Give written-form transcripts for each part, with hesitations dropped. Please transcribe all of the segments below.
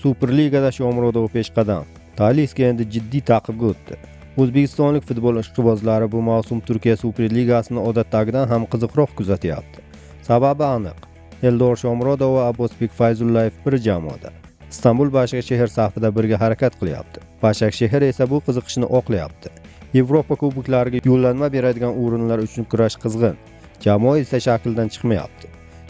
Superligada Shomurodov peshqadam. Taliska endi jiddiy ta'qibga o'tdi. O'zbekistonlik futbol ishqibozlari bu mavsum Turkiya Superligasini odatdagidan ham qiziqroq kuzatyapti. Sababi aniq. Eldor Shomurodov va Abbosbek Fayzullayev bir jamoada. Istanbul Başakşehir safida birga harakat qilyapti. Başakşehir esa bu qiziqishni oqlayapti. Yevropa kuboklariga yo'llanma beradigan o'rinlar uchun kurash qizg'in. Jamoa esa shakldan chiqmayapti.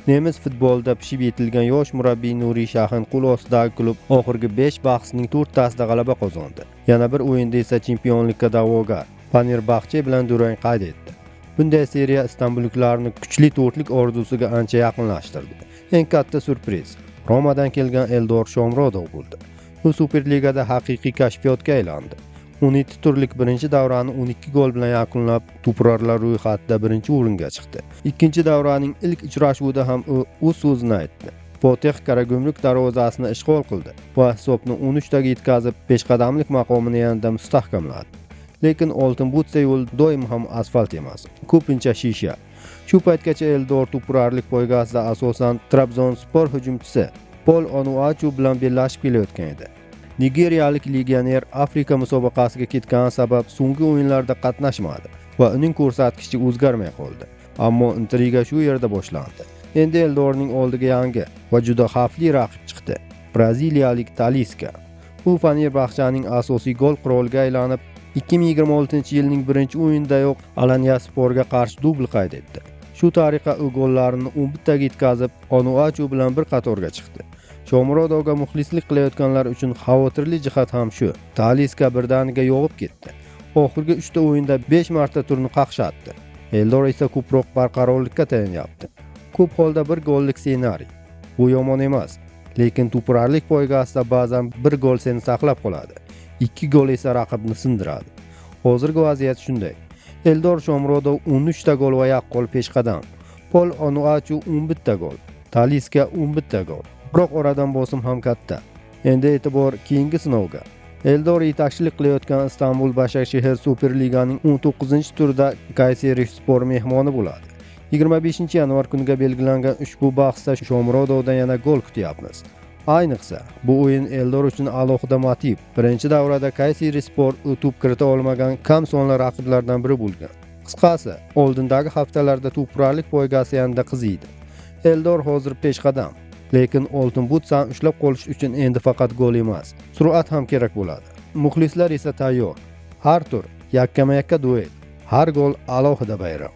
Nemis futbolida pishib yetilgan yosh murabbiy Nuriy Shahin qo'l ostidagi klub oxirgi 5 bahsning 4 tasida g'alaba qozondi. Yana bir o'yinda esa chempionlikka da'vogar Fenerbahçe bilan durang qayd etdi. Bunday seriya istanbulliklarni kuchli to'rtlik orzusiga ancha yaqinlashtirdi. Eng katta surpriz Romadan kelgan Eldor Shomurodov bo'ldi. U Superligada haqiqiy kashfiyotga aylandi. 17 turlik birinchi davrani 12 gol bilan yakunlab, to'purarlar ro'yxatida birinchi o'ringa chiqdi. Ikkinchi davraning ilk uchrashuvida ham u so'zini aytdi. Potex Karagumruk darvozasini ishg'ol qildi va hisobni 13 taga yetkazib, peshqadamlik maqomini yanada mustahkamladi. Lekin oltin butsa yo'l doim ham asfalt emas, ko'pincha shisha. Shu paytgacha Eldor to'purarlik poygasida asosan Trabzonspor hujumchisi Pol Onuachu bilan bellashib kelayotgan edi. Nigeriyalik legioner Afrika musobaqasiga ketgani sabab so'nggi o'yinlarda qatnashmadi va uning ko'rsatkichi o'zgarmay qoldi. Ammo intriga shu yerda boshlandi. Endi Eldorning oldiga yangi va juda xavfli raqib chiqdi. Braziliyalik Taliska. U Fenerbahçening asosiy gol quroliga aylanib, 2026-yilning birinchi o'yinidayoq Alanyasporga qarshi dubl qayd etdi. Shu tariqa u gollarini 11 taga yetkazib, Onuachu bilan bir qatorga chiqdi. Shomurodovga muxlislik qilayotganlar uchun xavotirli jihat ham shu. Taliska birdaniga yog'ib ketdi. Oxirgi 3 ta o'yinda 5 marta turni qaqshatdi. Eldor esa ko'proq barqarorlikka tayonyapti. Ko'p holda bir gollik ssenariy. Bu yomon emas, lekin to'purarlik poygasida ba'zan bir gol seni saqlab qoladi. 2 gol esa raqibni sindiradi. Hozirgi vaziyat shunday. Eldor Shomurodov 13 ta gol va yaqqol peshqadam. Pol Onuachu 11 ta gol. Taliska 11 ta gol. Biroq oradan bosim ham katta. Endi e'tibor keyingi sinovga. Eldor yetakchilik qilayotgan Istanbul Başakşehir Superliganing 19-turida Kayserispor mehmoni bo'ladi. 25-yanvar kuniga belgilangan ushbu bahsda Shomurodovdan yana gol kutyapmiz. Ayniqsa, bu o'yin Eldor uchun alohida motiv. Birinchi davrada Kayserispor to'p kirita olmagan kam sonli raqiblardan biri bo'lgan. Qisqasi, oldindagi haftalarda to'purarlik poygasi yanada qiziydi. Eldor hozir peshqadam. Lekin oltin butsani ushlab qolish uchun endi faqat gol emas, sur'at ham kerak bo'ladi. Muxlislar esa tayyor. Har tur yakkama-yakka duet, har gol alohida bayram.